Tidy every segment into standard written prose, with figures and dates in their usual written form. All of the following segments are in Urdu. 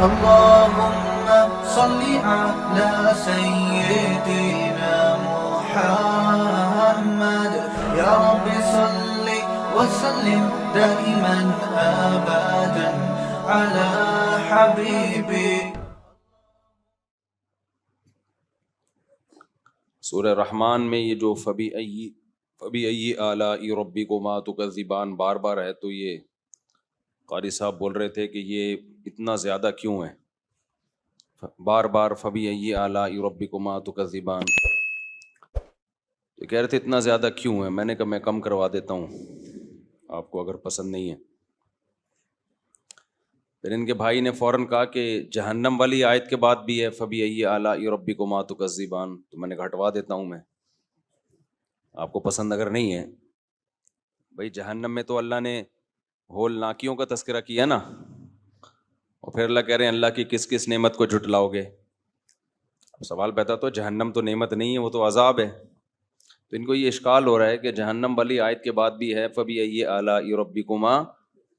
اللهم صل على سيدنا محمد يا رب صل وسلم دائما أبدا على حبيبك. سورہ رحمان میں یہ جو فبی ای آلاء ربکما تکذبان بار بار ہے، تو یہ قاری صاحب بول رہے تھے کہ یہ اتنا زیادہ کیوں ہے، بار بار فبی ای آلاء ربکما تکذبان، تو کہہ رہے تھے اتنا زیادہ کیوں ہے. میں نے کہا میں کم کروا دیتا ہوں آپ کو اگر پسند نہیں ہے. پھر ان کے بھائی نے فوراً کہا کہ جہنم والی آیت کے بعد بھی ہے فبی ای آلاء ربکما تکذبان، تو میں نے کہا ہٹوا دیتا ہوں میں، آپ کو پسند اگر نہیں ہے. بھائی جہنم میں تو اللہ نے ہول ناکیوں کا تذکرہ کیا نا، اور پھر اللہ کہہ رہے ہیں اللہ کی کس کس نعمت کو جھٹلاؤ گے. اب سوال پیدا تو جہنم تو نعمت نہیں ہے، وہ تو عذاب ہے. تو ان کو یہ اشکال ہو رہا ہے کہ جہنم والی آیت کے بعد بھی ہے فبی ای آلاء ربکما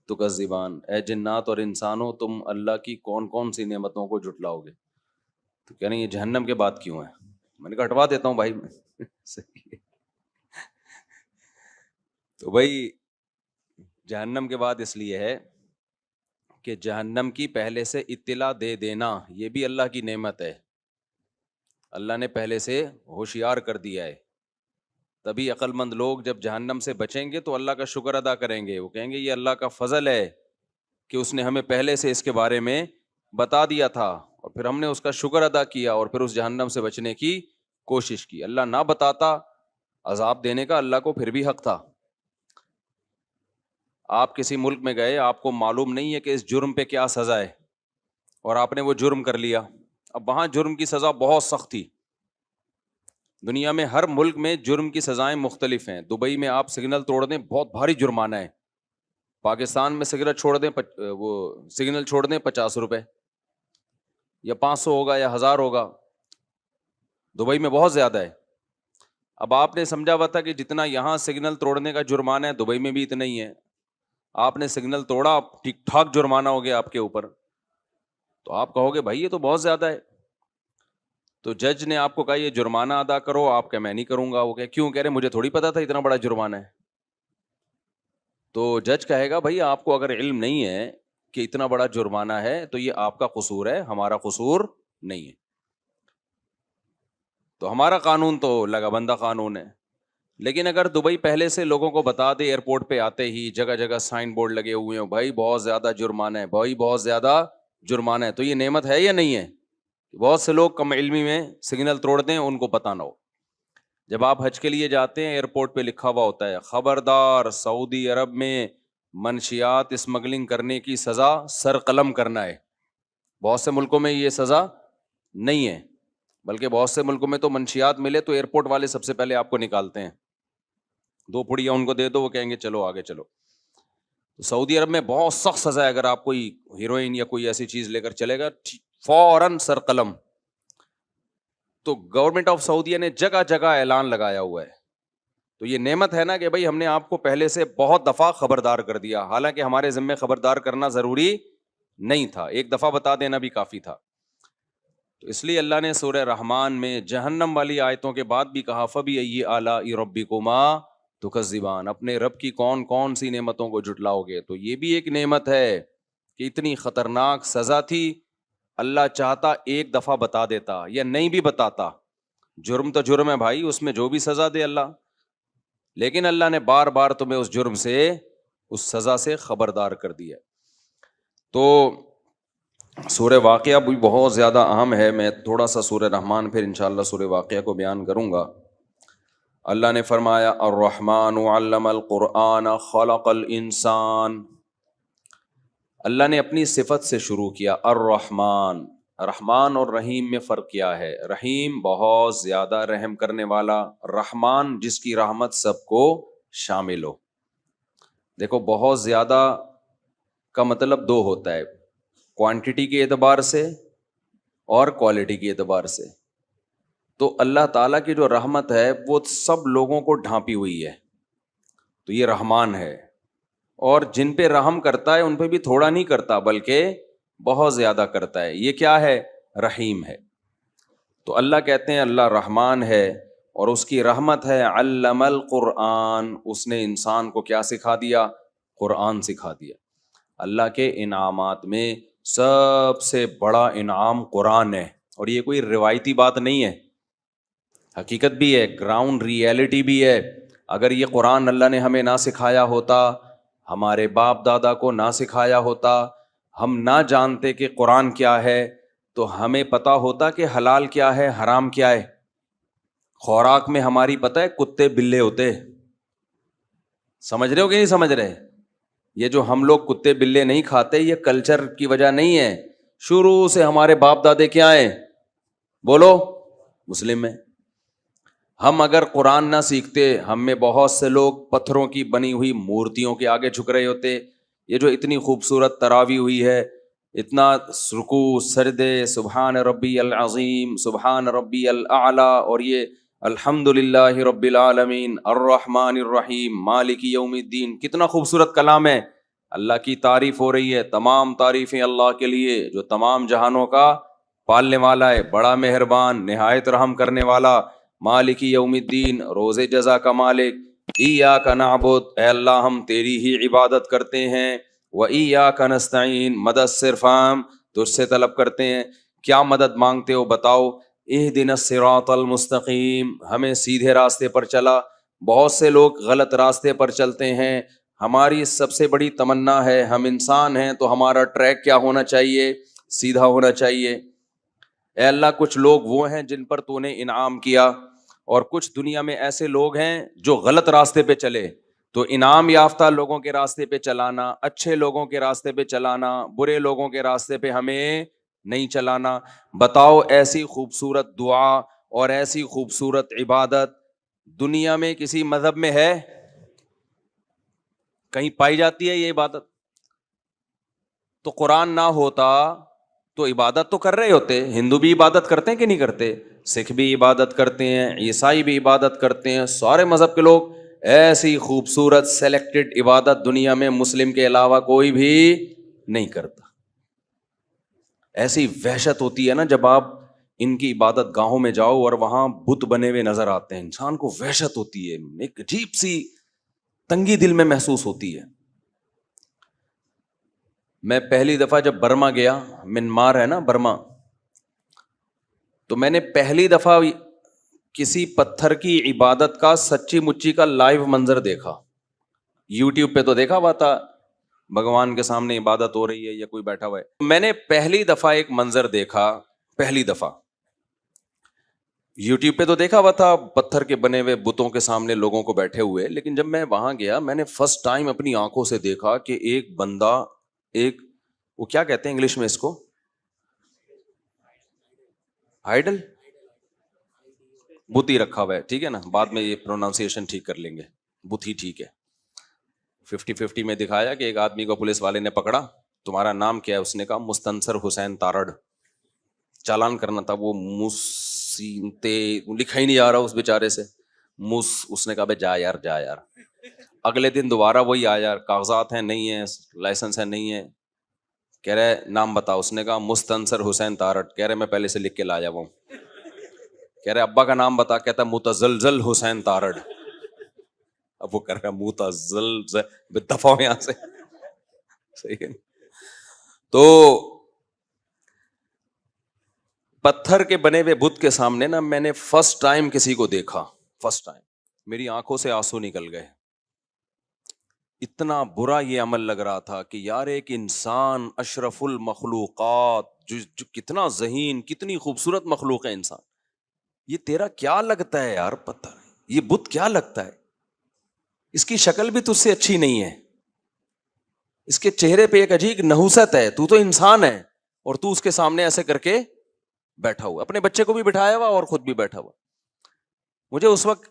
تکذبان، اے جنات اور انسانوں تم اللہ کی کون کون سی نعمتوں کو جھٹلاؤ گے. تو کہہ رہے ہیں یہ جہنم کے بعد کیوں ہے. میں نے کہا ہٹوا دیتا ہوں بھائی صحیح ہے. تو بھائی جہنم کے بعد اس لیے ہے کہ جہنم کی پہلے سے اطلاع دے دینا یہ بھی اللہ کی نعمت ہے. اللہ نے پہلے سے ہوشیار کر دیا ہے، تبھی عقل مند لوگ جب جہنم سے بچیں گے تو اللہ کا شکر ادا کریں گے. وہ کہیں گے یہ اللہ کا فضل ہے کہ اس نے ہمیں پہلے سے اس کے بارے میں بتا دیا تھا، اور پھر ہم نے اس کا شکر ادا کیا اور پھر اس جہنم سے بچنے کی کوشش کی. اللہ نہ بتاتا عذاب دینے کا اللہ کو پھر بھی حق تھا. آپ کسی ملک میں گئے، آپ کو معلوم نہیں ہے کہ اس جرم پہ کیا سزا ہے، اور آپ نے وہ جرم کر لیا. اب وہاں جرم کی سزا بہت سخت تھی. دنیا میں ہر ملک میں جرم کی سزائیں مختلف ہیں. دبئی میں آپ سگنل توڑ دیں بہت بھاری جرمانہ ہے. پاکستان میں سگنل چھوڑ دیں وہ سگنل چھوڑ دیں 50 روپے یا 500 ہوگا یا 1000 ہوگا. دبئی میں بہت زیادہ ہے. اب آپ نے سمجھا ہوا تھا کہ جتنا یہاں سگنل توڑنے کا جرمانہ ہے دبئی میں بھی اتنا ہی ہے. آپ نے سگنل توڑا، ٹھیک ٹھاک جرمانہ ہو گیا آپ کے اوپر، تو آپ کہو گے بھائی یہ تو بہت زیادہ ہے. تو جج نے آپ کو کہا یہ جرمانہ ادا کرو، آپ کہ میں نہیں کروں گا. وہ کہ کیوں؟ کہہ رہے مجھے تھوڑی پتا تھا اتنا بڑا جرمانہ ہے. تو جج کہے گا بھائی آپ کو اگر علم نہیں ہے کہ اتنا بڑا جرمانہ ہے تو یہ آپ کا قصور ہے، ہمارا قصور نہیں ہے. تو ہمارا قانون تو لگا بندہ قانون ہے. لیکن اگر دبئی پہلے سے لوگوں کو بتا دے، ایئرپورٹ پہ آتے ہی جگہ جگہ سائن بورڈ لگے ہوئے ہیں بھائی بہت زیادہ جرمانہ ہے، بھائی بہت زیادہ جرمانہ ہے، تو یہ نعمت ہے یا نہیں ہے؟ بہت سے لوگ کم علمی میں سگنل توڑ دیں، ان کو پتہ نہ ہو. جب آپ حج کے لیے جاتے ہیں ایئرپورٹ پہ لکھا ہوا ہوتا ہے خبردار سعودی عرب میں منشیات اسمگلنگ کرنے کی سزا سر قلم کرنا ہے. بہت سے ملکوں میں یہ سزا نہیں ہے، بلکہ بہت سے ملکوں میں تو منشیات ملے تو ایئرپورٹ والے سب سے پہلے آپ کو نکالتے ہیں. 2 پڑیاں ان کو دے دو، وہ کہیں گے چلو آگے چلو. تو سعودی عرب میں بہت سخت سزا ہے، اگر آپ کوئی ہیروئن یا کوئی ایسی چیز لے کر چلے گا فوراً سر قلم. تو گورنمنٹ آف سعودیہ نے جگہ جگہ اعلان لگایا ہوا ہے. تو یہ نعمت ہے نا کہ بھائی ہم نے آپ کو پہلے سے بہت دفعہ خبردار کر دیا، حالانکہ ہمارے ذمہ خبردار کرنا ضروری نہیں تھا، ایک دفعہ بتا دینا بھی کافی تھا. تو اس لیے اللہ نے سورہ رحمان میں جہنم والی آیتوں کے بعد بھی کہا فبی ای آلاء ربکما تکذبان، اپنے رب کی کون کون سی نعمتوں کو جھٹلاؤ گے. تو یہ بھی ایک نعمت ہے کہ اتنی خطرناک سزا تھی، اللہ چاہتا ایک دفعہ بتا دیتا یا نہیں بھی بتاتا. جرم تو جرم ہے بھائی، اس میں جو بھی سزا دے اللہ، لیکن اللہ نے بار بار تمہیں اس جرم سے، اس سزا سے خبردار کر دیا. تو سورہ واقعہ بھی بہت زیادہ اہم ہے. میں تھوڑا سا سورہ رحمان پھر انشاءاللہ سورہ واقعہ کو بیان کروں گا. اللہ نے فرمایا الرحمن علم القرآن خلق الانسان. اللہ نے اپنی صفت سے شروع کیا الرحمن. رحمان اور رحیم میں فرق کیا ہے؟ رحیم بہت زیادہ رحم کرنے والا، رحمان جس کی رحمت سب کو شامل ہو. دیکھو بہت زیادہ کا مطلب 2 ہوتا ہے، کوانٹٹی کے اعتبار سے اور کوالٹی کے اعتبار سے. تو اللہ تعالیٰ کی جو رحمت ہے وہ سب لوگوں کو ڈھانپی ہوئی ہے، تو یہ رحمان ہے. اور جن پہ رحم کرتا ہے ان پہ بھی تھوڑا نہیں کرتا، بلکہ بہت زیادہ کرتا ہے. یہ کیا ہے؟ رحیم ہے. تو اللہ کہتے ہیں اللہ رحمان ہے اور اس کی رحمت ہے. علم القرآن، اس نے انسان کو کیا سکھا دیا؟ قرآن سکھا دیا. اللہ کے انعامات میں سب سے بڑا انعام قرآن ہے. اور یہ کوئی روایتی بات نہیں ہے، حقیقت بھی ہے، گراؤنڈ ریئلٹی بھی ہے. اگر یہ قرآن اللہ نے ہمیں نہ سکھایا ہوتا، ہمارے باپ دادا کو نہ سکھایا ہوتا، ہم نہ جانتے کہ قرآن کیا ہے، تو ہمیں پتا ہوتا کہ حلال کیا ہے حرام کیا ہے. خوراک میں ہماری پتہ ہے کتے بلے ہوتے، سمجھ رہے ہو کہ نہیں سمجھ رہے؟ یہ جو ہم لوگ کتے بلے نہیں کھاتے، یہ کلچر کی وجہ نہیں ہے، شروع سے ہمارے باپ دادے کیا ہیں؟ بولو، مسلم ہیں. ہم اگر قرآن نہ سیکھتے، ہم میں بہت سے لوگ پتھروں کی بنی ہوئی مورتیوں کے آگے جھک رہے ہوتے. یہ جو اتنی خوبصورت تراویح ہوئی ہے، اتنا رکوع سجدے، سبحان ربی العظیم، سبحان ربی الاعلی، اور یہ الحمد للہ رب العالمین الرحمن الرحیم مالک یوم الدین، کتنا خوبصورت کلام ہے. اللہ کی تعریف ہو رہی ہے، تمام تعریفیں اللہ کے لیے جو تمام جہانوں کا پالنے والا ہے، بڑا مہربان، نہایت رحم کرنے والا، مالک یوم الدین، روز جزا کا مالک. ایاک نعبد، اے اللہ ہم تیری ہی عبادت کرتے ہیں، و ایاک نستعین، مدد صرف ہم تجھ سے طلب کرتے ہیں. کیا مدد مانگتے ہو بتاؤ؟ اہدنا الصراط المستقیم، ہمیں سیدھے راستے پر چلا. بہت سے لوگ غلط راستے پر چلتے ہیں. ہماری سب سے بڑی تمنا ہے، ہم انسان ہیں تو ہمارا ٹریک کیا ہونا چاہیے؟ سیدھا ہونا چاہیے. اے اللہ کچھ لوگ وہ ہیں جن پر تو نے انعام کیا، اور کچھ دنیا میں ایسے لوگ ہیں جو غلط راستے پہ چلے. تو انعام یافتہ لوگوں کے راستے پہ چلانا، اچھے لوگوں کے راستے پہ چلانا، برے لوگوں کے راستے پہ ہمیں نہیں چلانا. بتاؤ ایسی خوبصورت دعا اور ایسی خوبصورت عبادت دنیا میں کسی مذہب میں ہے؟ کہیں پائی جاتی ہے یہ عبادت؟ تو قرآن نہ ہوتا تو عبادت تو کر رہے ہوتے. ہندو بھی عبادت کرتے ہیں کہ نہیں کرتے؟ سکھ بھی عبادت کرتے ہیں، عیسائی بھی عبادت کرتے ہیں، سارے مذہب کے لوگ. ایسی خوبصورت سلیکٹڈ عبادت دنیا میں مسلم کے علاوہ کوئی بھی نہیں کرتا. ایسی وحشت ہوتی ہے نا جب آپ ان کی عبادت گاہوں میں جاؤ اور وہاں بت بنے ہوئے نظر آتے ہیں، انسان کو وحشت ہوتی ہے، ایک عجیب سی تنگی دل میں محسوس ہوتی ہے. میں پہلی دفعہ جب برما گیا، منمار ہے نا برما، تو میں نے پہلی دفعہ کسی پتھر کی عبادت کا سچی مچی کا لائیو منظر دیکھا. یوٹیوب پہ تو دیکھا ہوا تھا بھگوان کے سامنے عبادت ہو رہی ہے یا کوئی بیٹھا ہوا ہے. میں نے پہلی دفعہ ایک منظر دیکھا، پہلی دفعہ. یوٹیوب پہ تو دیکھا ہوا تھا پتھر کے بنے ہوئے بتوں کے سامنے لوگوں کو بیٹھے ہوئے، لیکن جب میں وہاں گیا میں نے فرسٹ ٹائم اپنی آنکھوں سے دیکھا کہ ایک بندہ، ایک وہ کیا کہتے ہیں انگلش میں اس کو، آئیڈل، بت ہی رکھا ہوا ہے، ٹھیک ہے نا، بعد میں یہ پروناؤنسیشن ٹھیک کر لیں گے، بت ہی ٹھیک ہے. 50-50 میں دکھایا کہ ایک آدمی کو پولیس والے نے پکڑا، تمہارا نام کیا ہے؟ اس نے کہا مستنصر حسین تارڑ. چالان کرنا تھا، وہ مسینتے لکھا ہی نہیں آ رہا اس بیچارے سے، اس نے کہا بے جا یار جا یار. اگلے دن دوبارہ وہی آیا، کاغذات ہیں نہیں ہیں، لائسنس ہے نہیں ہے، کہہ رہے نام بتاؤ. اس نے کہا مستنصر حسین تارڑ. کہہ رہے میں پہلے سے لکھ کے لایا ہوں. کہہ رہے ابا کا نام بتا. کہتا متزلزل حسین تارڑ. اب وہ کر رہا متزلزل، دفعہ یہاں سے، صحیح ہے. تو پتھر کے بنے ہوئے بت کے سامنے نا میں نے فرسٹ ٹائم کسی کو دیکھا، فرسٹ ٹائم میری آنکھوں سے آنسو نکل گئے. اتنا برا یہ عمل لگ رہا تھا کہ یار ایک انسان اشرف المخلوقات، جو کتنا ذہین، کتنی خوبصورت مخلوق ہے انسان، یہ تیرا کیا لگتا ہے یار پتھر، یہ بت کیا لگتا ہے؟ اس کی شکل بھی تجھ سے اچھی نہیں ہے، اس کے چہرے پہ ایک عجیب نحوست ہے، تو انسان ہے اور تو اس کے سامنے ایسے کر کے بیٹھا ہوا، اپنے بچے کو بھی بٹھایا ہوا اور خود بھی بیٹھا ہوا. مجھے اس وقت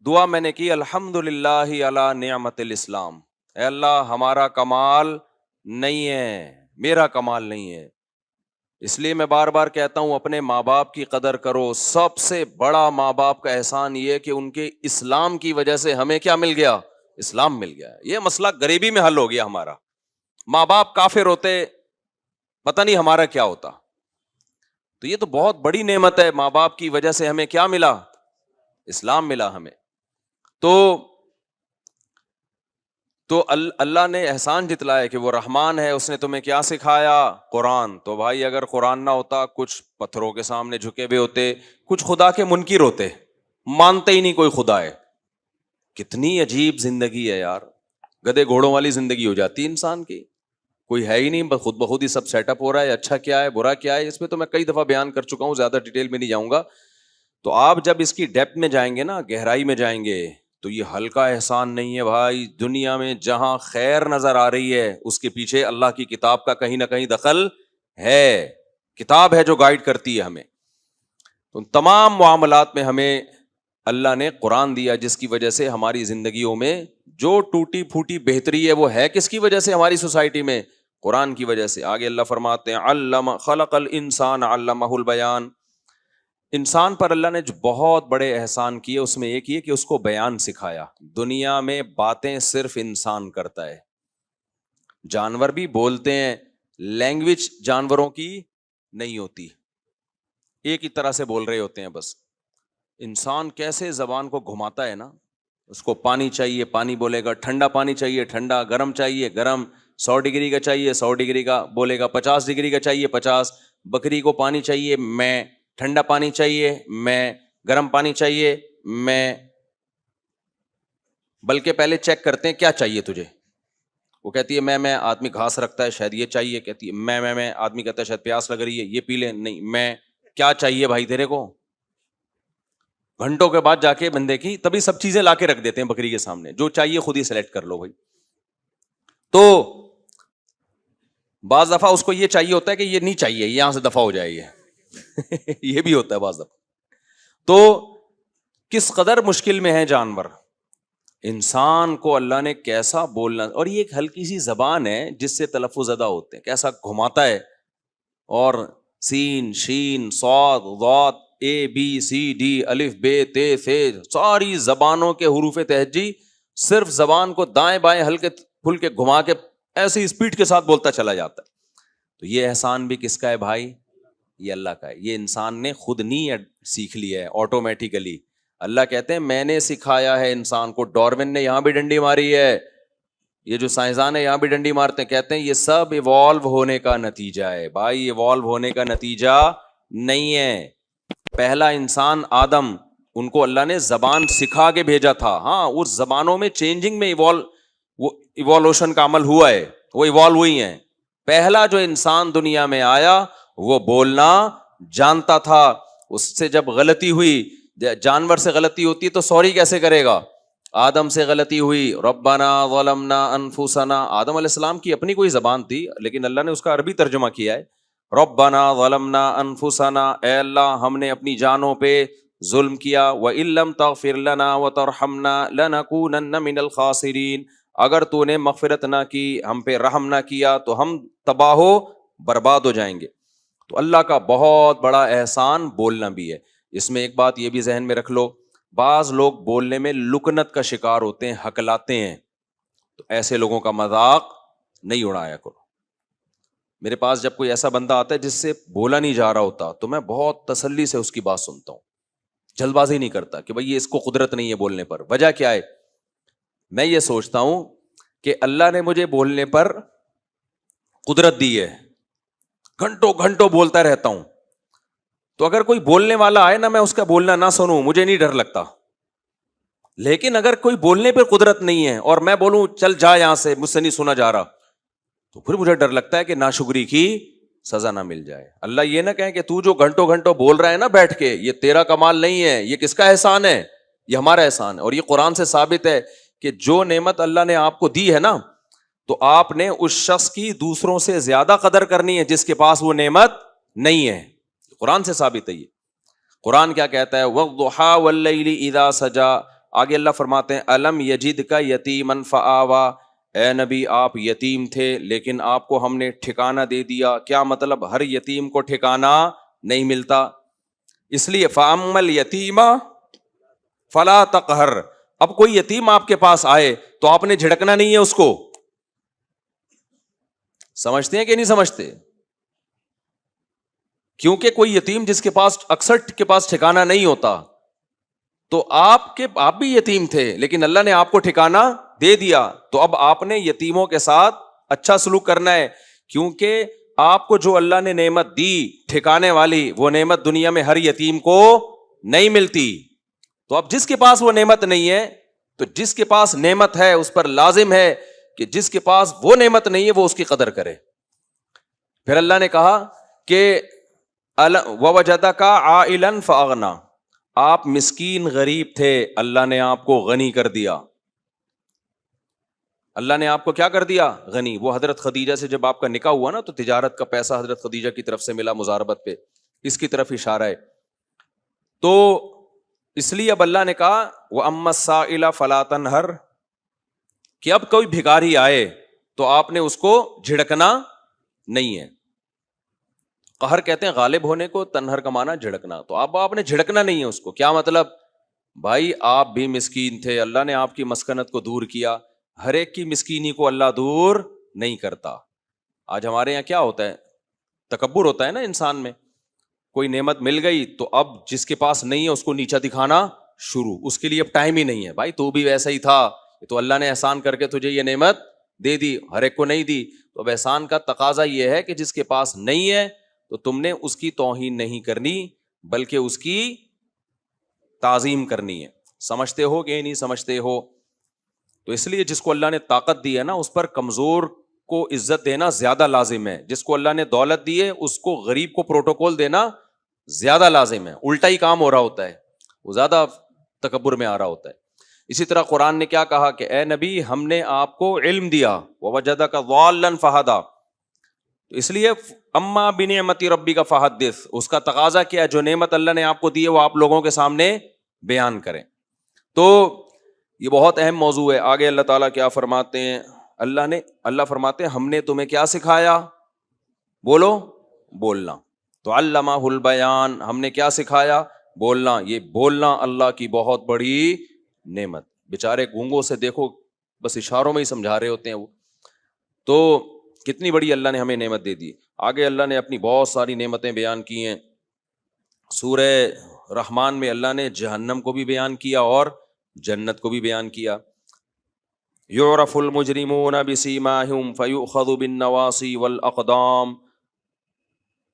دعا میں نے کی الحمدللہ علی نعمت الاسلام، اے اللہ ہمارا کمال نہیں ہے، میرا کمال نہیں ہے. اس لیے میں بار بار کہتا ہوں اپنے ماں باپ کی قدر کرو. سب سے بڑا ماں باپ کا احسان یہ کہ ان کے اسلام کی وجہ سے ہمیں کیا مل گیا؟ اسلام مل گیا. یہ مسئلہ غریبی میں حل ہو گیا ہمارا. ماں باپ کافر ہوتے، پتہ نہیں ہمارا کیا ہوتا. تو یہ تو بہت بڑی نعمت ہے. ماں باپ کی وجہ سے ہمیں کیا ملا؟ اسلام ملا ہمیں. تو اللہ نے احسان جتلایا کہ وہ رحمان ہے, اس نے تمہیں کیا سکھایا؟ قرآن. تو بھائی اگر قرآن نہ ہوتا, کچھ پتھروں کے سامنے جھکے ہوئے ہوتے, کچھ خدا کے منکر ہوتے, مانتے ہی نہیں کوئی خدا ہے. کتنی عجیب زندگی ہے یار, گدے گھوڑوں والی زندگی ہو جاتی ہے انسان کی. کوئی ہے ہی نہیں, خود بخود ہی سب سیٹ اپ ہو رہا ہے. اچھا کیا ہے, برا کیا ہے, اس میں تو میں کئی دفعہ بیان کر چکا ہوں, زیادہ ڈیٹیل میں نہیں جاؤں گا. تو آپ جب اس کی ڈیپتھ میں جائیں گے نا, گہرائی میں جائیں گے, تو یہ ہلکا احسان نہیں ہے بھائی. دنیا میں جہاں خیر نظر آ رہی ہے, اس کے پیچھے اللہ کی کتاب کا کہیں نہ کہیں دخل ہے. کتاب ہے جو گائیڈ کرتی ہے ہمیں. تو تمام معاملات میں ہمیں اللہ نے قرآن دیا, جس کی وجہ سے ہماری زندگیوں میں جو ٹوٹی پھوٹی بہتری ہے وہ ہے کس کی وجہ سے؟ ہماری سوسائٹی میں قرآن کی وجہ سے. آگے اللہ فرماتے ہیں علم خلق الانسان علمہ البیان. انسان پر اللہ نے جو بہت بڑے احسان کیے, اس میں ایک یہ کہ اس کو بیان سکھایا. دنیا میں باتیں صرف انسان کرتا ہے, جانور بھی بولتے ہیں, لینگویج جانوروں کی نہیں ہوتی, ایک ہی طرح سے بول رہے ہوتے ہیں بس. انسان کیسے زبان کو گھماتا ہے نا, اس کو پانی چاہیے پانی بولے گا, ٹھنڈا پانی چاہیے ٹھنڈا, گرم چاہیے گرم, 100 ڈگری کا چاہیے 100 ڈگری کا بولے گا, 50 ڈگری کا چاہیے 50. بکری کو پانی چاہیے میں, ٹھنڈا پانی چاہیے میں, گرم پانی چاہیے میں. بلکہ پہلے چیک کرتے ہیں کیا چاہیے تجھے. وہ کہتی ہے میں, آدمی گھاس رکھتا ہے شاید یہ چاہیے, کہتی ہے میں, آدمی کہتا ہے شاید پیاس لگ رہی ہے یہ پی لے, نہیں میں. کیا چاہیے بھائی تیرے کو؟ گھنٹوں کے بعد جا کے بندے کی تبھی سب چیزیں لا کے رکھ دیتے ہیں بکری کے سامنے, جو چاہیے خود ہی سلیکٹ کر لو بھائی. تو بعض دفعہ اس کو یہ چاہیے ہوتا ہے کہ یہ نہیں چاہیے, یہاں سے دفعہ ہو جائے یہ بھی ہوتا ہے بعض دفعہ. تو کس قدر مشکل میں ہے جانور. انسان کو اللہ نے کیسا بولنا, اور یہ ایک ہلکی سی زبان ہے جس سے تلفظ ادا ہوتے ہیں, کیسا گھماتا ہے. اور سین شین صاد ضاد اے بی سی ڈی الف بے تے ثے, ساری زبانوں کے حروف تہجی صرف زبان کو دائیں بائیں ہلکے پھلکے گھما کے ایسی اسپیڈ کے ساتھ بولتا چلا جاتا ہے. تو یہ احسان بھی کس کا ہے بھائی؟ یہ اللہ کا ہے. یہ انسان نے خود نہیں سیکھ لیا ہے آٹومیٹیکلی. اللہ کہتے ہیں میں نے سکھایا ہے انسان کو. ڈارون نے یہاں بھی ڈنڈی ماری ہے, یہ جو سائنسدان ہے یہاں بھی ڈنڈی مارتے ہیں, کہتے ہیں یہ سب ایوالو ہونے کا نتیجہ ہے. بھائی ایوالو ہونے کا نتیجہ نہیں ہے. پہلا انسان آدم, ان کو اللہ نے زبان سکھا کے بھیجا تھا. ہاں اس زبانوں میں چینجنگ میں ایوالوشن کا عمل ہوا ہے, وہ ایوالو ہوئی ہیں. پہلا جو انسان دنیا میں آیا وہ بولنا جانتا تھا. اس سے جب غلطی ہوئی, جانور سے غلطی ہوتی ہے تو سوری کیسے کرے گا؟ آدم سے غلطی ہوئی, ربنا ظلمنا انفسنا. آدم علیہ السلام کی اپنی کوئی زبان تھی, لیکن اللہ نے اس کا عربی ترجمہ کیا ہے, ربنا ظلمنا انفسنا, اے اللہ ہم نے اپنی جانوں پہ ظلم کیا, وَإِن لَّمْ تَغْفِرْ لَنَا وَتَرْحَمْنَا لَنَكُونَنَّ مِنَ الْخَاسِرِينَ. اگر تو نے مغفرت نہ کی, ہم پہ رحم نہ کیا تو ہم تباہ و برباد ہو جائیں گے. تو اللہ کا بہت بڑا احسان بولنا بھی ہے. اس میں ایک بات یہ بھی ذہن میں رکھ لو, بعض لوگ بولنے میں لکنت کا شکار ہوتے ہیں, ہکلاتے ہیں. تو ایسے لوگوں کا مذاق نہیں اڑایا کرو. میرے پاس جب کوئی ایسا بندہ آتا ہے جس سے بولا نہیں جا رہا ہوتا, تو میں بہت تسلی سے اس کی بات سنتا ہوں, جلد بازی نہیں کرتا کہ بھئی یہ اس کو قدرت نہیں ہے بولنے پر. وجہ کیا ہے؟ میں یہ سوچتا ہوں کہ اللہ نے مجھے بولنے پر قدرت دی ہے, گھنٹوں گھنٹوں بولتا رہتا ہوں. تو اگر کوئی بولنے والا آئے نا, میں اس کا بولنا نہ سنوں, مجھے نہیں ڈر لگتا. لیکن اگر کوئی بولنے پہ قدرت نہیں ہے اور میں بولوں چل جا یہاں سے, مجھ سے نہیں سنا جا رہا, تو پھر مجھے ڈر لگتا ہے کہ ناشکری کی سزا نہ مل جائے. اللہ یہ نہ کہیں کہ تو جو گھنٹوں گھنٹوں بول رہا ہے نا بیٹھ کے, یہ تیرا کمال نہیں ہے, یہ کس کا احسان ہے؟ یہ ہمارا احسان ہے. اور یہ قرآن سے ثابت ہے کہ جو نعمت اللہ نے آپ کو دی ہے نا, تو آپ نے اس شخص کی دوسروں سے زیادہ قدر کرنی ہے جس کے پاس وہ نعمت نہیں ہے. قرآن سے ثابت ہے یہ. قرآن کیا کہتا ہے؟ وَالضُّحَىٰ وَاللَّيْلِ إِذَا سَجَىٰ. آگے اللہ فرماتے ہیں الم یجدک یتیما فآویٰ, اے نبی آپ یتیم تھے لیکن آپ کو ہم نے ٹھکانہ دے دیا. کیا مطلب؟ ہر یتیم کو ٹھکانہ نہیں ملتا, اس لیے فَأَمَّا الْيَتِيمَ فَلَا تَقْهَرْ. اب کوئی یتیم آپ کے پاس آئے تو آپ نے جھڑکنا نہیں ہے اس کو. سمجھتے ہیں کہ نہیں سمجھتے؟ کیونکہ کوئی یتیم جس کے پاس اکثر کے پاس ٹھکانہ نہیں ہوتا، تو آپ بھی یتیم تھے لیکن اللہ نے آپ کو ٹھکانہ دے دیا، تو اب آپ نے یتیموں کے ساتھ اچھا سلوک کرنا ہے، کیونکہ آپ کو جو اللہ نے نعمت دی ٹھکانے والی، وہ نعمت دنیا میں ہر یتیم کو نہیں ملتی۔ تو اب جس کے پاس وہ نعمت نہیں ہے، تو جس کے پاس نعمت ہے اس پر لازم ہے کہ جس کے پاس وہ نعمت نہیں ہے وہ اس کی قدر کرے۔ پھر اللہ نے کہا کہ وَوَجَدَكَ عَائِلًا فَأَغْنَىٰ، آپ مسکین غریب تھے، اللہ نے آپ کو غنی کر دیا۔ اللہ نے آپ کو کیا کر دیا؟ غنی۔ وہ حضرت خدیجہ سے جب آپ کا نکاح ہوا نا، تو تجارت کا پیسہ حضرت خدیجہ کی طرف سے ملا مزاربت پہ، اس کی طرف اشارہ ہے۔ تو اس لیے اب اللہ نے کہا وَأَمَّا السَّائِلَ فَلَا تَنْهَرْ، کہ اب کوئی بھکاری آئے تو آپ نے اس کو جھڑکنا نہیں ہے۔ قہر کہتے ہیں غالب ہونے کو، تنہر کا معنی جھڑکنا، تو اب آپ نے جھڑکنا نہیں ہے اس کو۔ کیا مطلب؟ بھائی آپ بھی مسکین تھے، اللہ نے آپ کی مسکنت کو دور کیا، ہر ایک کی مسکینی کو اللہ دور نہیں کرتا۔ آج ہمارے یہاں کیا ہوتا ہے؟ تکبر ہوتا ہے نا انسان میں، کوئی نعمت مل گئی تو اب جس کے پاس نہیں ہے اس کو نیچا دکھانا شروع، اس کے لیے اب ٹائم ہی نہیں ہے۔ بھائی تو بھی ویسا ہی تھا، تو اللہ نے احسان کر کے تجھے یہ نعمت دے دی، ہر ایک کو نہیں دی۔ تو اب احسان کا تقاضا یہ ہے کہ جس کے پاس نہیں ہے تو تم نے اس کی توہین نہیں کرنی بلکہ اس کی تعظیم کرنی ہے۔ سمجھتے ہو کہ نہیں سمجھتے ہو؟ تو اس لیے جس کو اللہ نے طاقت دی ہے نا، اس پر کمزور کو عزت دینا زیادہ لازم ہے۔ جس کو اللہ نے دولت دی ہے اس کو غریب کو پروٹوکول دینا زیادہ لازم ہے۔ الٹا ہی کام ہو رہا ہوتا ہے، وہ زیادہ تکبر میں آ رہا ہوتا ہے۔ اسی طرح قرآن نے کیا کہا کہ اے نبی ہم نے آپ کو علم دیا، وَوَجَدَكَ ضَالًّا فَهَدَىٰ، تو اس لیے اما بنعمت ربک فحدث، اس کا تقاضا کیا ہے جو نعمت اللہ نے آپ کو دی ہے وہ آپ لوگوں کے سامنے بیان کریں۔ تو یہ بہت اہم موضوع ہے۔ آگے اللہ تعالیٰ کیا فرماتے ہیں؟ اللہ فرماتے ہیں ہم نے تمہیں کیا سکھایا؟ بولو، بولنا۔ تو علمہ البیان، ہم نے کیا سکھایا؟ بولنا۔ یہ بولنا اللہ کی بہت بڑی نعمت۔ بیچارے گونگوں سے دیکھو بس اشاروں میں ہی سمجھا رہے ہوتے ہیں وہ، تو کتنی بڑی اللہ نے ہمیں نعمت دے دی۔ آگے اللہ نے اپنی بہت ساری نعمتیں بیان کی ہیں۔ سورہ رحمان میں اللہ نے جہنم کو بھی بیان کیا اور جنت کو بھی بیان کیا۔ یعرف المجرمون بسیماہم فیؤخذ بالنواصی والاقدام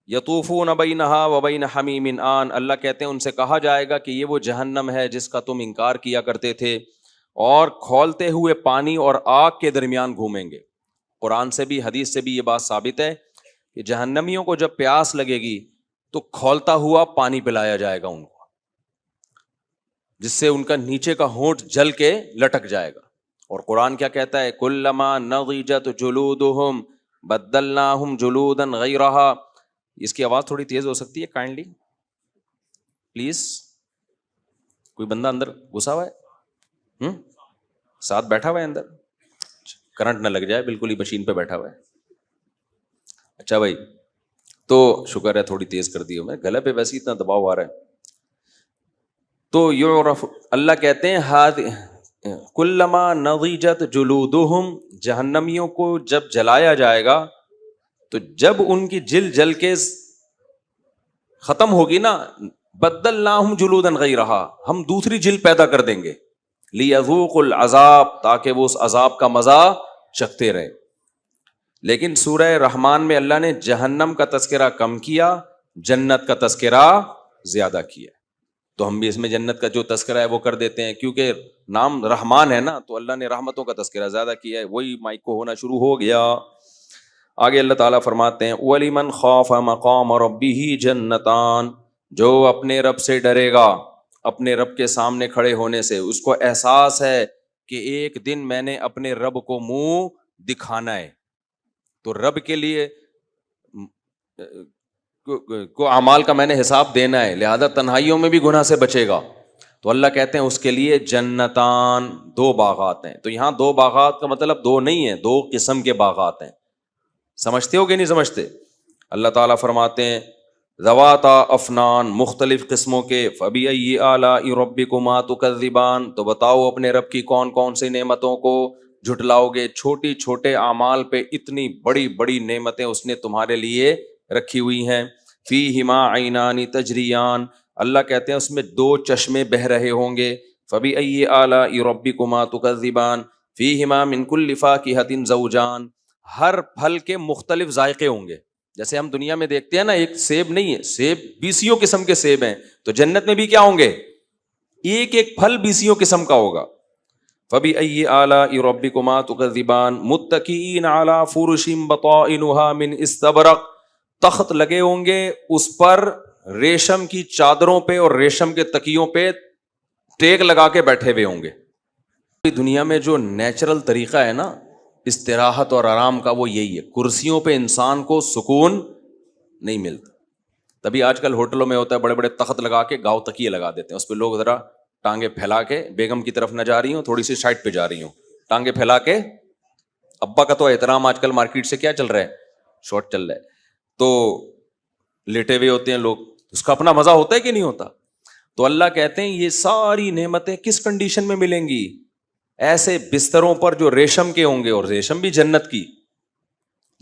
یطوفون بینہا وبین حمیم آن، اللہ کہتے ہیں ان سے کہا جائے گا کہ یہ وہ جہنم ہے جس کا تم انکار کیا کرتے تھے، اور کھولتے ہوئے پانی اور آگ کے درمیان گھومیں گے۔ قرآن سے بھی حدیث سے بھی یہ بات ثابت ہے کہ جہنمیوں کو جب پیاس لگے گی تو کھولتا ہوا پانی پلایا جائے گا ان کو، جس سے ان کا نیچے کا ہونٹ جل کے لٹک جائے گا۔ اور قرآن کیا کہتا ہے؟ کلما نضجت جلودہم بدلناہم جلودا غیرہا۔ اس کی آواز تھوڑی تیز ہو سکتی ہے کائنڈلی پلیز؟ کوئی بندہ اندر گھسا ہوا ہے؟ ساتھ بیٹھا ہوا ہے اندر؟ کرنٹ نہ لگ جائے، بالکل ہی مشین پہ بیٹھا ہوا ہے۔ اچھا بھائی، تو شکر ہے تھوڑی تیز کر دی ہو، میں گلے پہ ویسے اتنا دباؤ آ رہا ہے۔ تو یعرف، اللہ کہتے ہیں کلما نضجت جلودہم، جہنمیوں کو جب جلایا جائے گا تو جب ان کی جلد جل کے ختم ہوگی نا، بدلناہم جلودا غیرہا، ہم دوسری جلد پیدا کر دیں گے، لیذوقوا العذاب، تاکہ وہ اس عذاب کا مزہ چکھتے رہیں۔ لیکن سورہ رحمان میں اللہ نے جہنم کا تذکرہ کم کیا، جنت کا تذکرہ زیادہ کیا، تو ہم بھی اس میں جنت کا جو تذکرہ ہے وہ کر دیتے ہیں، کیونکہ نام رحمان ہے نا، تو اللہ نے رحمتوں کا تذکرہ زیادہ کیا ہے، وہی مائک کو ہونا شروع ہو گیا۔ آگے اللہ تعالیٰ فرماتے ہیں وَلِمَنْ خَافَ مَقَامَ رَبِّهِ جَنَّتَانِ، جو اپنے رب سے ڈرے گا، اپنے رب کے سامنے کھڑے ہونے سے اس کو احساس ہے کہ ایک دن میں نے اپنے رب کو منہ دکھانا ہے، تو رب کے لیے کو اعمال کا میں نے حساب دینا ہے، لہذا تنہائیوں میں بھی گناہ سے بچے گا، تو اللہ کہتے ہیں اس کے لیے جنتان، دو باغات ہیں۔ تو یہاں دو باغات کا مطلب دو نہیں ہے، دو قسم کے باغات ہیں۔ سمجھتے ہو کہ نہیں سمجھتے؟ اللہ تعالیٰ فرماتے ہیں ذواتا افنان، مختلف قسموں کے، فبأي آلاء ربكما تكذبان، تو بتاؤ اپنے رب کی کون کون سی نعمتوں کو جھٹلاؤ گے۔ چھوٹی چھوٹے اعمال پہ اتنی بڑی بڑی نعمتیں اس نے تمہارے لیے رکھی ہوئی ہیں۔ فیہما عینان تجریان، اللہ کہتے ہیں اس میں دو چشمے بہہ رہے ہوں گے. فبأی آلاء ربکما تکذبان فیہما من کل فاکہۃ زوجان، ہر پھل کے مختلف ذائقے ہوں گے. جیسے ہم دنیا میں دیکھتے ہیں نا، ایک سیب نہیں ہے، سیب بیسیوں قسم کے سیب ہیں، تو جنت میں بھی کیا ہوں گے؟ ایک ایک پھل بیسیوں قسم کا ہوگا. فبأی آلاء ربکما تکذبان متکئین علی فرش بطائنها من استبرق، تخت لگے ہوں گے اس پر ریشم کی چادروں پہ اور ریشم کے تکیوں پہ ٹیک لگا کے بیٹھے ہوئے ہوں گے. دنیا میں جو نیچرل طریقہ ہے نا استراحت اور آرام کا، وہ یہی ہے. کرسیوں پہ انسان کو سکون نہیں ملتا. تبھی آج کل ہوٹلوں میں ہوتا ہے بڑے بڑے تخت لگا کے گاؤ تکیے لگا دیتے ہیں، اس پہ لوگ ذرا ٹانگیں پھیلا کے، بیگم کی طرف نہ جا رہی ہوں، تھوڑی سی سائڈ پہ جا رہی ہوں، ٹانگیں پھیلا کے. ابا کا تو احترام آج کل مارکیٹ سے کیا چل رہا ہے؟ شارٹ چل رہا ہے. تو لیٹے ہوئے ہوتے ہیں لوگ، اس کا اپنا مزہ ہوتا ہے کہ نہیں ہوتا؟ تو اللہ کہتے ہیں یہ ساری نعمتیں کس کنڈیشن میں ملیں گی؟ ایسے بستروں پر جو ریشم کے ہوں گے، اور ریشم بھی جنت کی،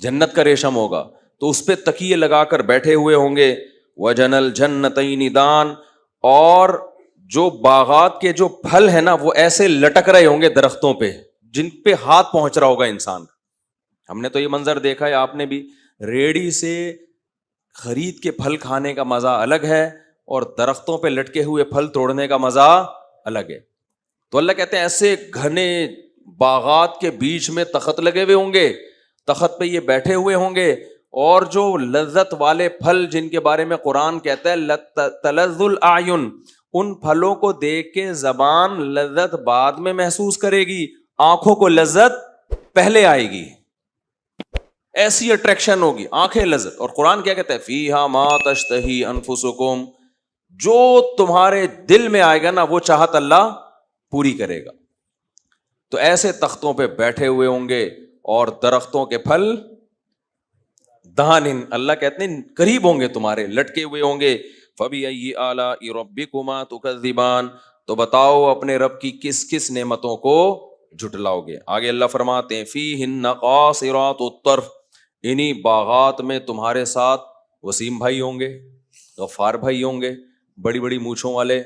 جنت کا ریشم ہوگا، تو اس پہ تکیے لگا کر بیٹھے ہوئے ہوں گے. وَجَنَ الْجَنَّتَيْنِ دَانٍ، اور جو باغات کے جو پھل ہیں نا وہ ایسے لٹک رہے ہوں گے درختوں پہ جن پہ ہاتھ پہنچ رہا ہوگا انسان. ہم نے تو یہ منظر دیکھا ہے، آپ نے بھی. ریڑھی سے خرید کے پھل کھانے کا مزہ الگ ہے، اور درختوں پہ لٹکے ہوئے پھل توڑنے کا مزہ الگ ہے. تو اللہ کہتے ہیں ایسے گھنے باغات کے بیچ میں تخت لگے ہوئے ہوں گے، تخت پہ یہ بیٹھے ہوئے ہوں گے، اور جو لذت والے پھل جن کے بارے میں قرآن کہتا ہے تلذ الاعین، ان پھلوں کو دیکھ کے زبان لذت بعد میں محسوس کرے گی، آنکھوں کو لذت پہلے آئے گی. ایسی اٹریکشن ہوگی، آنکھیں لذت. اور قرآن کیا کہتا ہے؟ فیہا ما تشتہی انفسکم، جو تمہارے دل میں آئے گا نا وہ چاہت اللہ پوری کرے گا. تو ایسے تختوں پہ بیٹھے ہوئے ہوں گے، اور درختوں کے پھل دان، اللہ کہتے ہیں قریب ہوں گے تمہارے، لٹکے ہوئے ہوں گے. فبأی آلاء ربکما تکذبان، تو بتاؤ اپنے رب کی کس کس نعمتوں کو جھٹلاؤ گے. آگے اللہ فرماتے ہیں فیہن قاصرات الطرف، انہی باغات میں تمہارے ساتھ وسیم بھائی ہوں گے، غفار بھائی ہوں گے، بڑی بڑی مونچھوں والے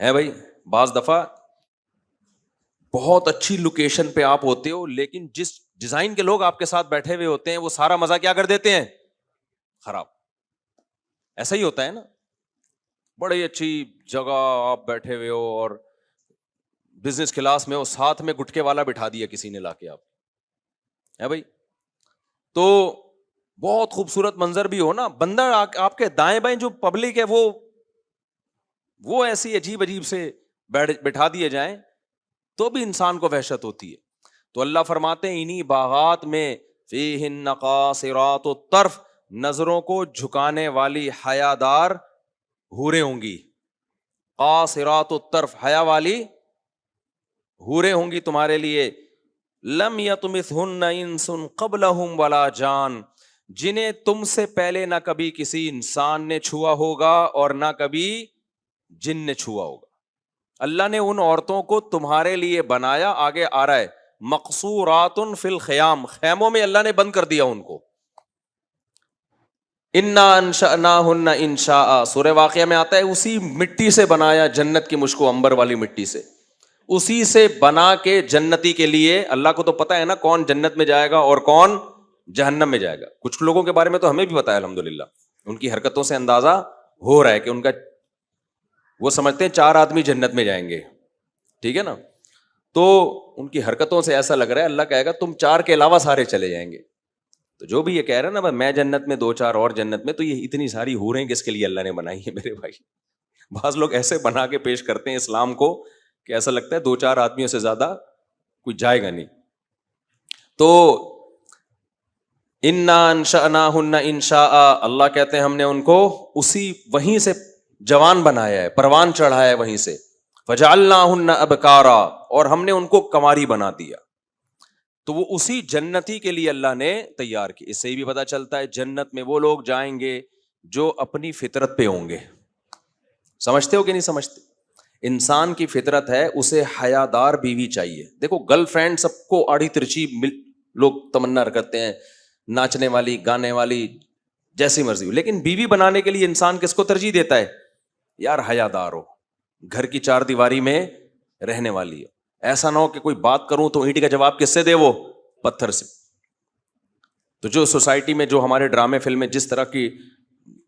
ہیں بھائی. بعض دفعہ بہت اچھی لوکیشن پہ آپ ہوتے ہو، لیکن جس ڈیزائن کے لوگ آپ کے ساتھ بیٹھے ہوئے ہوتے ہیں وہ سارا مزہ کیا کر دیتے ہیں؟ خراب. ایسا ہی ہوتا ہے نا، بڑی اچھی جگہ آپ بیٹھے ہوئے ہو اور بزنس کلاس میں ہو، ساتھ میں گٹکے والا بٹھا دیا کسی نے لا کے، آپ ہے بھائی. تو بہت خوبصورت منظر بھی ہو نا، بندہ آپ کے دائیں بائیں جو پبلک ہے وہ ایسی عجیب عجیب سے بٹھا دیے جائیں تو بھی انسان کو وحشت ہوتی ہے. تو اللہ فرماتے ہیں انہی باغات میں فیہن قاصرات الطرف، نظروں کو جھکانے والی حیادار حوریں ہوں گی. قاصرات الطرف، حیا والی حوریں ہوں گی تمہارے لیے. لم یطمثہن انس قبلہم ولا جان، جنہیں تم سے پہلے نہ کبھی کسی انسان نے چھوا ہوگا اور نہ کبھی جن نے چھوا ہوگا. اللہ نے ان عورتوں کو تمہارے لیے بنایا، آگے آ رہا ہے مقصورات فی الخیام، خیموں میں اللہ نے بند کر دیا ان کو. انا انشأناہن انشاء، سورہ واقعہ میں آتا ہے اسی مٹی سے بنایا جنت کی مجھ کو، انبر والی مٹی سے، اسی سے بنا کے جنتی کے لیے. اللہ کو تو پتا ہے نا کون جنت میں جائے گا اور کون جہنم میں جائے گا. کچھ لوگوں کے بارے میں تو ہمیں بھی پتا ہے الحمدللہ، ان کی حرکتوں سے اندازہ ہو رہا ہے کہ ان کا، وہ سمجھتے ہیں 4 آدمی جنت میں جائیں گے، ٹھیک ہے نا، تو ان کی حرکتوں سے ایسا لگ رہا ہے اللہ کہے گا تم 4 کے علاوہ سارے چلے جائیں گے. تو جو بھی یہ کہہ رہا ہے نا میں جنت میں 2-4 اور جنت میں، تو یہ اتنی ساری حوریں کس کے لیے اللہ نے بنائی ہے میرے بھائی. بعض لوگ ایسے بنا کے پیش کرتے ہیں اسلام کو کہ ایسا لگتا ہے 2-4 آدمیوں سے زیادہ کوئی جائے گا نہیں. تو انا انشأناہن انشاء، اللہ کہتے ہیں ہم نے ان کو اسی وہیں سے جوان بنایا ہے، پروان چڑھایا ہے وہیں سے. فجعلناہن ابکارا، اور ہم نے ان کو کنواری بنا دیا. تو وہ اسی جنتی کے لیے اللہ نے تیار کی. اس سے بھی پتہ چلتا ہے جنت میں وہ لوگ جائیں گے جو اپنی فطرت پہ ہوں گے. سمجھتے ہو کہ نہیں سمجھتے؟ انسان کی فطرت ہے اسے حیادار بیوی چاہیے. دیکھو گرل فرینڈ سب کو آڑی ترچی لوگ تمنا کرتے ہیں، ناچنے والی، گانے والی، جیسی مرضی ہو. لیکن بیوی بنانے کے لیے انسان کس کو ترجیح دیتا ہے؟ یار حیادار ہو, گھر کی چار دیواری میں رہنے والی ہے. ایسا نہ ہو کہ کوئی بات کروں تو اینٹ کا جواب کس سے دے, وہ پتھر سے. تو جو سوسائٹی میں جو ہمارے ڈرامے فلمیں جس طرح کی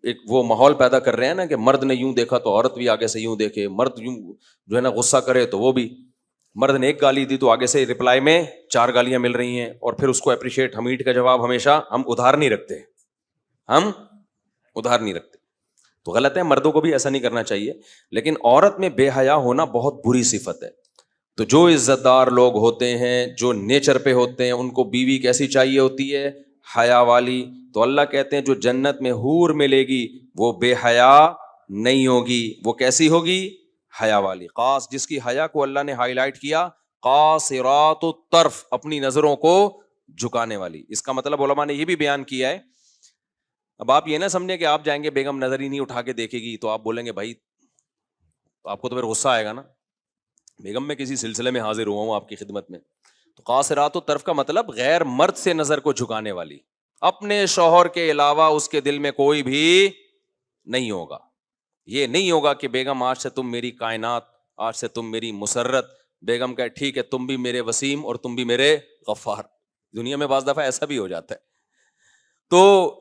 ایک وہ ماحول پیدا کر رہے ہیں نا کہ مرد نے یوں دیکھا تو عورت بھی آگے سے یوں دیکھے, مرد یوں جو ہے نا غصہ کرے تو وہ بھی, مرد نے ایک گالی دی تو آگے سے رپلائی میں 4 گالیاں مل رہی ہیں, اور پھر اس کو اپریشیٹ. ہم اینٹ کا جواب ہمیشہ ہم ادھار نہیں رکھتے, ہم ادھار نہیں رکھتے, تو غلط ہے. مردوں کو بھی ایسا نہیں کرنا چاہیے. لیکن عورت میں بے حیا ہونا بہت بری صفت ہے. تو جو عزت دار لوگ ہوتے ہیں, جو نیچر پہ ہوتے ہیں, ان کو بیوی کیسی چاہیے ہوتی ہے؟ حیا والی. تو اللہ کہتے ہیں جو جنت میں حور ملے گی وہ بے حیا نہیں ہوگی, وہ کیسی ہوگی؟ حیا والی. خاص جس کی حیا کو اللہ نے ہائی لائٹ کیا, قاصرات الطرف, اپنی نظروں کو جھکانے والی. اس کا مطلب علماء نے یہ بھی بیان کیا ہے. اب آپ یہ نہ سمجھیں کہ آپ جائیں گے بیگم نظر ہی نہیں اٹھا کے دیکھے گی تو آپ بولیں گے بھائی, تو آپ کو تو پھر غصہ آئے گا نا, بیگم میں کسی سلسلے میں حاضر ہوا ہوں آپ کی خدمت میں. تو قاصرات الطرف کا مطلب غیر مرد سے نظر کو جھکانے والی, اپنے شوہر کے علاوہ اس کے دل میں کوئی بھی نہیں ہوگا. یہ نہیں ہوگا کہ بیگم آج سے تم میری کائنات, آج سے تم میری مسرت. بیگم کہے ٹھیک ہے تم بھی میرے وسیم اور تم بھی میرے غفار. دنیا میں بعض دفعہ ایسا بھی ہو جاتا ہے. تو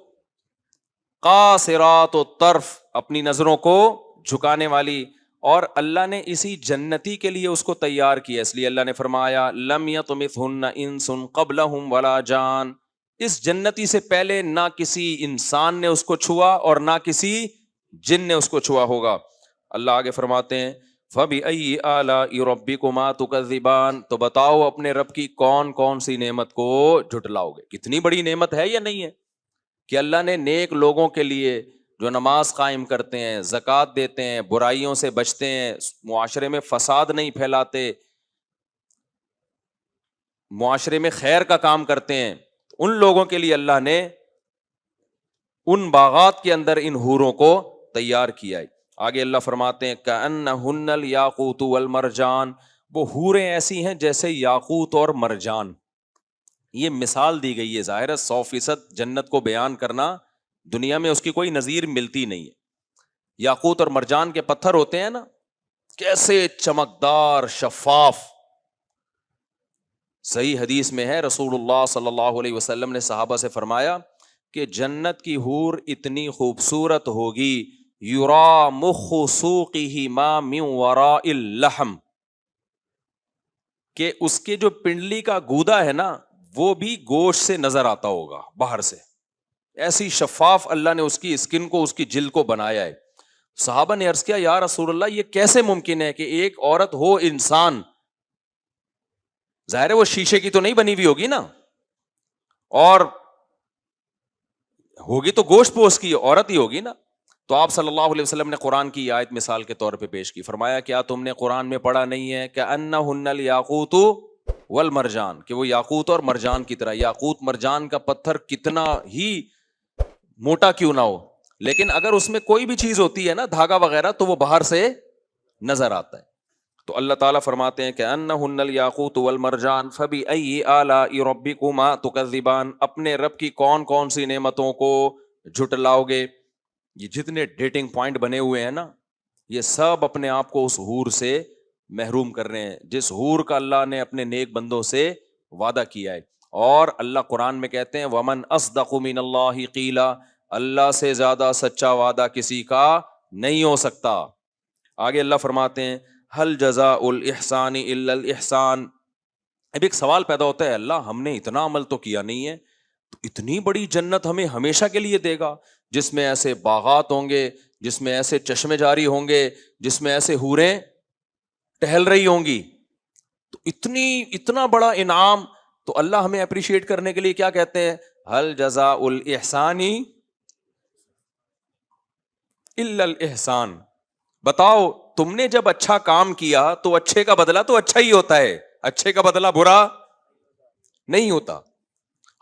قاصرات الطرف, اپنی نظروں کو جھکانے والی. اور اللہ نے اسی جنتی کے لیے اس کو تیار کیا, اس لیے اللہ نے فرمایا لم یطمثہن انس قبلہم ولا جان. اس جنتی سے پہلے نہ کسی انسان نے اس کو چھوا اور نہ کسی جن نے اس کو چھوا ہوگا. اللہ آگے فرماتے ہیں فَبِأَيِّ آلَاءِ رَبِّكُمَا تُكَذِّبَانِ, تو بتاؤ اپنے رب کی کون کون سی نعمت کو جھٹلاؤ گے. کتنی بڑی نعمت ہے یا نہیں ہے کہ اللہ نے نیک لوگوں کے لیے جو نماز قائم کرتے ہیں, زکوٰۃ دیتے ہیں, برائیوں سے بچتے ہیں, معاشرے میں فساد نہیں پھیلاتے, معاشرے میں خیر کا کام کرتے ہیں, ان لوگوں کے لیے اللہ نے ان باغات کے اندر ان حوروں کو تیار کیا ہے. آگے اللہ فرماتے ہیں کأنہن الیاقوت والمرجان, وہ حوریں ایسی ہیں جیسے یاقوت اور مرجان. یہ مثال دی گئی ہے, ظاہر ہے 100% جنت کو بیان کرنا دنیا میں اس کی کوئی نظیر ملتی نہیں ہے. یاقوت اور مرجان کے پتھر ہوتے ہیں نا, کیسے چمکدار شفاف. صحیح حدیث میں ہے رسول اللہ صلی اللہ علیہ وسلم نے صحابہ سے فرمایا کہ جنت کی حور اتنی خوبصورت ہوگی, یرا مخ سوقہ ما من وراء اللحم, کہ اس کے جو پنڈلی کا گودا ہے نا وہ بھی گوشت سے نظر آتا ہوگا باہر سے. ایسی شفاف اللہ نے اس کی اسکن کو, اس کی جلد کو بنایا ہے. صحابہ نے عرض کیا یا رسول اللہ یہ کیسے ممکن ہے کہ ایک عورت ہو انسان, ظاہر ہے وہ شیشے کی تو نہیں بنی ہوئی ہوگی نا, اور ہوگی تو گوشت پوش کی عورت ہی ہوگی نا. تو آپ صلی اللہ علیہ وسلم نے قرآن کی آیت مثال کے طور پہ پیش کی, فرمایا کیا تم نے قرآن میں پڑھا نہیں ہے کہ انہن الیاقوت والمرجان, کہ وہ یاقوت اور مرجان کی طرح. یاقوت مرجان کا پتھر کتنا ہی موٹا کیوں نہ ہو, لیکن اگر اس میں کوئی بھی چیز ہوتی ہے نا دھاگا وغیرہ تو وہ باہر سے نظر آتا ہے. تو اللہ تعالیٰ فرماتے ہیں کہ انہن الیاقوت والمرجان فبأی آلاء ربکما تکذبان, اپنے رب کی کون کون سی نعمتوں کو جھٹلاؤ گے. یہ جتنے ڈیٹنگ پوائنٹ بنے ہوئے ہیں نا یہ سب اپنے آپ کو اس حور سے محروم کر رہے ہیں جس حور کا اللہ نے اپنے نیک بندوں سے وعدہ کیا ہے. اور اللہ قرآن میں کہتے ہیں ومن اصدق من اللہ قیلا, اللہ سے زیادہ سچا وعدہ کسی کا نہیں ہو سکتا. آگے اللہ فرماتے ہیں هل جزاء الاحسان الا الاحسان. اب ایک سوال پیدا ہوتا ہے, اللہ ہم نے اتنا عمل تو کیا نہیں ہے, تو اتنی بڑی جنت ہمیں ہمیشہ کے لیے دے گا جس میں ایسے باغات ہوں گے, جس میں ایسے چشمے جاری ہوں گے, جس میں ایسے حوریں ٹہل رہی ہوں گی, تو اتنا بڑا انعام. تو اللہ ہمیں اپریشیٹ کرنے کے لیے کیا کہتے ہیں هل جزاء الاحسان الا الاحسان. بتاؤ تم نے جب اچھا کام کیا تو اچھے کا بدلہ تو اچھا ہی ہوتا ہے, اچھے کا بدلہ برا نہیں ہوتا.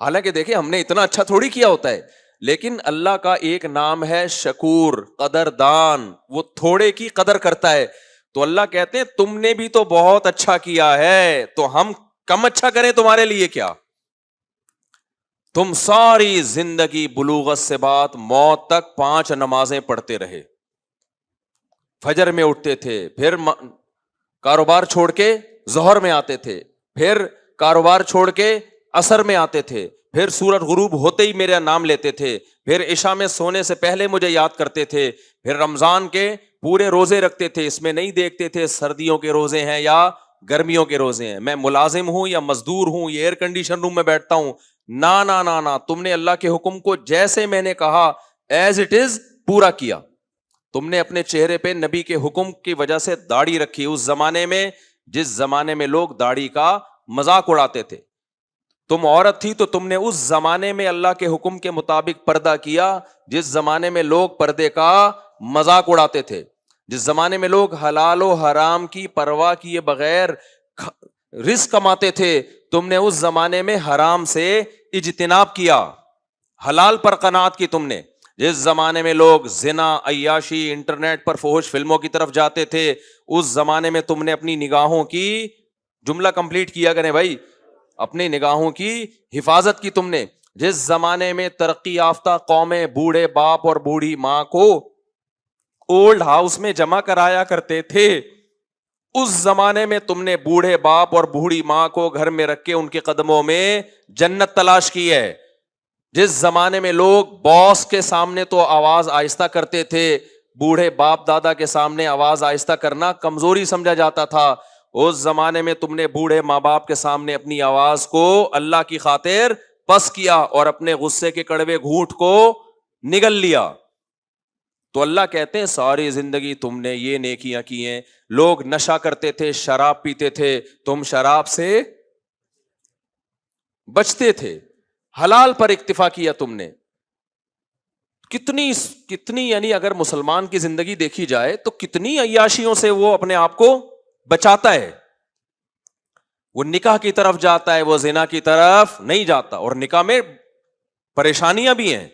حالانکہ دیکھیں ہم نے اتنا اچھا تھوڑی کیا ہوتا ہے, لیکن اللہ کا ایک نام ہے شکور, قدردان, وہ تھوڑے کی قدر کرتا ہے. تو اللہ کہتے ہیں تم نے بھی تو بہت اچھا کیا ہے, تو ہم کم اچھا کریں تمہارے لیے کیا. تم ساری زندگی بلوغت سے بعد موت تک 5 نمازیں پڑھتے رہے. فجر میں اٹھتے تھے, پھر کاروبار چھوڑ کے ظہر میں آتے تھے, پھر کاروبار چھوڑ کے عصر میں آتے تھے, پھر سورج غروب ہوتے ہی میرا نام لیتے تھے, پھر عشاء میں سونے سے پہلے مجھے یاد کرتے تھے, پھر رمضان کے پورے روزے رکھتے تھے. اس میں نہیں دیکھتے تھے سردیوں کے روزے ہیں یا گرمیوں کے روزے ہیں, میں ملازم ہوں یا مزدور ہوں, یہ ایئر کنڈیشن روم میں بیٹھتا ہوں. نا نا نا نا, تم نے اللہ کے حکم کو جیسے میں نے کہا ایز اٹ از پورا کیا. تم نے اپنے چہرے پہ نبی کے حکم کی وجہ سے داڑھی رکھی. اس زمانے میں, جس زمانے میں لوگ داڑھی کا مذاق اڑاتے تھے, تم عورت تھی تو تم نے اس زمانے میں اللہ کے حکم کے مطابق پردہ کیا. جس زمانے میں لوگ پردے کا مذاق اڑاتے تھے, جس زمانے میں لوگ حلال و حرام کی پرواہ کیے بغیر رزق کماتے تھے, تم نے اس زمانے میں حرام سے اجتناب کیا, حلال پر قناعت کی تم نے. جس زمانے میں لوگ زنا, عیاشی, انٹرنیٹ پر فحش فلموں کی طرف جاتے تھے, اس زمانے میں تم نے اپنی نگاہوں کی, جملہ کمپلیٹ کیا کریں بھائی, اپنی نگاہوں کی حفاظت کی تم نے. جس زمانے میں ترقی یافتہ قومیں بوڑھے باپ اور بوڑھی ماں کو اولڈ ہاؤس میں جمع کرایا کرتے تھے, اس زمانے میں تم نے بوڑھے باپ اور بوڑھی ماں کو گھر میں رکھ کے ان کے قدموں میں جنت تلاش کی ہے. جس زمانے میں لوگ باس کے سامنے تو آواز آہستہ کرتے تھے, بوڑھے باپ دادا کے سامنے آواز آہستہ کرنا کمزوری سمجھا جاتا تھا, اس زمانے میں تم نے بوڑھے ماں باپ کے سامنے اپنی آواز کو اللہ کی خاطر پس کیا اور اپنے غصے کے کڑوے گھونٹ کو نگل لیا. تو اللہ کہتے ہیں ساری زندگی تم نے یہ نیکیاں کی ہیں. لوگ نشہ کرتے تھے, شراب پیتے تھے, تم شراب سے بچتے تھے, حلال پر اکتفا کیا تم نے. کتنی یعنی اگر مسلمان کی زندگی دیکھی جائے تو کتنی عیاشیوں سے وہ اپنے آپ کو بچاتا ہے. وہ نکاح کی طرف جاتا ہے, وہ زنا کی طرف نہیں جاتا. اور نکاح میں پریشانیاں بھی ہیں.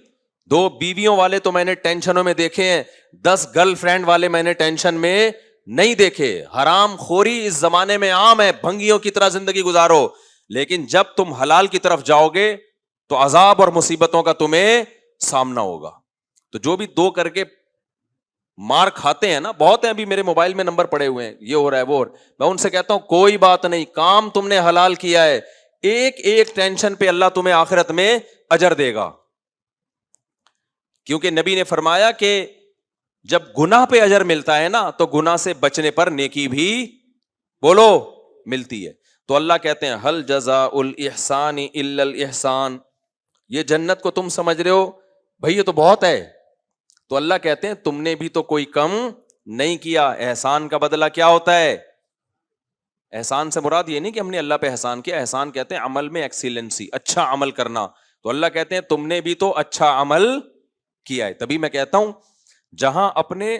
2 بیویوں والے تو میں نے ٹینشنوں میں دیکھے ہیں, 10 گرل فرینڈ والے میں نے ٹینشن میں نہیں دیکھے. حرام خوری اس زمانے میں عام ہے, بھنگیوں کی طرح زندگی گزارو. لیکن جب تم حلال کی طرف جاؤ گے تو عذاب اور مصیبتوں کا تمہیں سامنا ہوگا. تو جو بھی 2 کر کے مار کھاتے ہیں نا, بہت ہیں, ابھی میرے موبائل میں نمبر پڑے ہوئے ہیں, یہ ہو رہا ہے وہ, میں ان سے کہتا ہوں کوئی بات نہیں, کام تم نے حلال کیا ہے, ایک ایک ٹینشن پہ اللہ تمہیں آخرت میں اجر دے گا. کیونکہ نبی نے فرمایا کہ جب گناہ پہ اجر ملتا ہے نا تو گناہ سے بچنے پر نیکی بھی بولو ملتی ہے. تو اللہ کہتے ہیں ہل جزاء الاحسان الا الاحسان, یہ جنت کو تم سمجھ رہے ہو بھائی یہ تو بہت ہے, تو اللہ کہتے ہیں تم نے بھی تو کوئی کم نہیں کیا. احسان کا بدلہ کیا ہوتا ہے؟ احسان سے مراد یہ نہیں کہ ہم نے اللہ پہ احسان کیا, احسان کہتے ہیں عمل میں ایکسیلنسی, اچھا عمل کرنا. تو اللہ کہتے ہیں تم نے بھی تو اچھا عمل کیا ہے. تبھی میں کہتا ہوں جہاں اپنے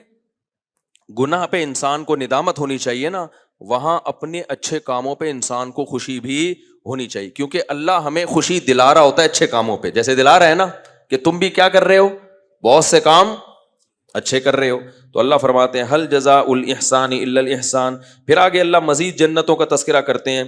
گناہ پہ انسان کو ندامت ہونی چاہیے نا, وہاں اپنے اچھے کاموں پہ انسان کو خوشی بھی ہونی چاہیے. کیونکہ اللہ ہمیں خوشی دلا رہا ہوتا ہے اچھے کاموں پہ, جیسے دلا رہا ہے نا کہ تم بھی کیا کر رہے ہو, بہت سے کام اچھے کر رہے ہو. تو اللہ فرماتے ہیں ہل جزاء الاحسان الا الاحسان. پھر آگے اللہ مزید جنتوں کا تذکرہ کرتے ہیں,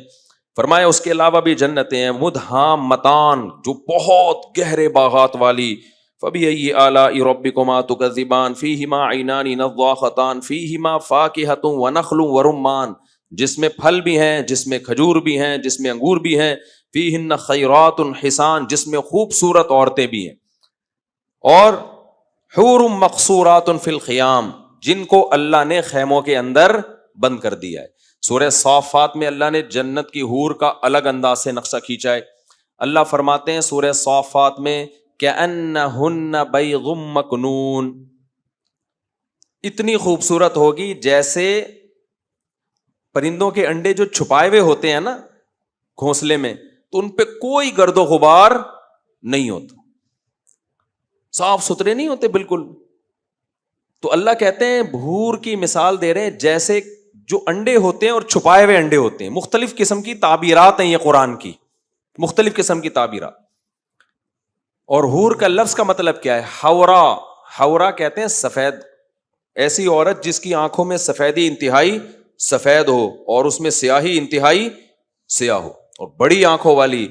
فرمایا اس کے علاوہ بھی جنتیں ہیں مدھامتان, جو بہت گہرے باغات والی. فبأي آلاء ربكما تكذبان فيهما عينان نضاختان فيهما فاكهة ونخل ورمان, جس میں پھل بھی ہیں, جس میں کھجور بھی ہیں, جس میں انگور بھی ہیں. فيهن خيرات حسان, جس میں خوبصورت عورتیں بھی ہیں. اور حور مقصورات فی الخیام, جن کو اللہ نے خیموں کے اندر بند کر دیا ہے. سورہ صافات میں اللہ نے جنت کی حور کا الگ انداز سے نقشہ کھینچا ہے. اللہ فرماتے ہیں سورہ صافات میں کأنہن بیض مکنون, اتنی خوبصورت ہوگی جیسے پرندوں کے انڈے جو چھپائے ہوئے ہوتے ہیں نا گھونسلے میں, تو ان پہ کوئی گرد و غبار نہیں ہوتا, صاف ستھرے نہیں ہوتے بالکل. تو اللہ کہتے ہیں حور کی مثال دے رہے ہیں جیسے جو انڈے ہوتے ہیں اور چھپائے ہوئے انڈے ہوتے ہیں. مختلف قسم کی تعبیرات ہیں یہ قرآن کی, مختلف قسم کی تعبیرات. اور حور کا لفظ کا مطلب کیا ہے؟ حورا, حورا کہتے ہیں سفید, ایسی عورت جس کی آنکھوں میں سفیدی انتہائی سفید ہو اور اس میں سیاہی انتہائی سیاہ ہو, اور بڑی آنکھوں والی.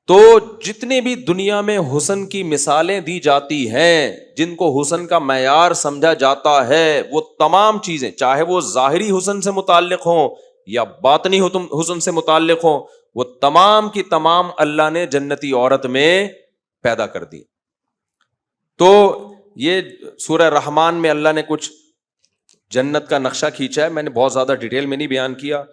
تو جتنے بھی دنیا میں حسن کی مثالیں دی جاتی ہیں، جن کو حسن کا معیار سمجھا جاتا ہے، وہ تمام چیزیں چاہے وہ ظاہری حسن سے متعلق ہوں یا باطنی حسن سے متعلق ہوں، وہ تمام کی تمام اللہ نے جنتی عورت میں پیدا کر دی. تو یہ سورہ رحمان میں اللہ نے کچھ جنت کا نقشہ کھینچا ہے، میں نے بہت زیادہ ڈیٹیل میں نہیں بیان کیا.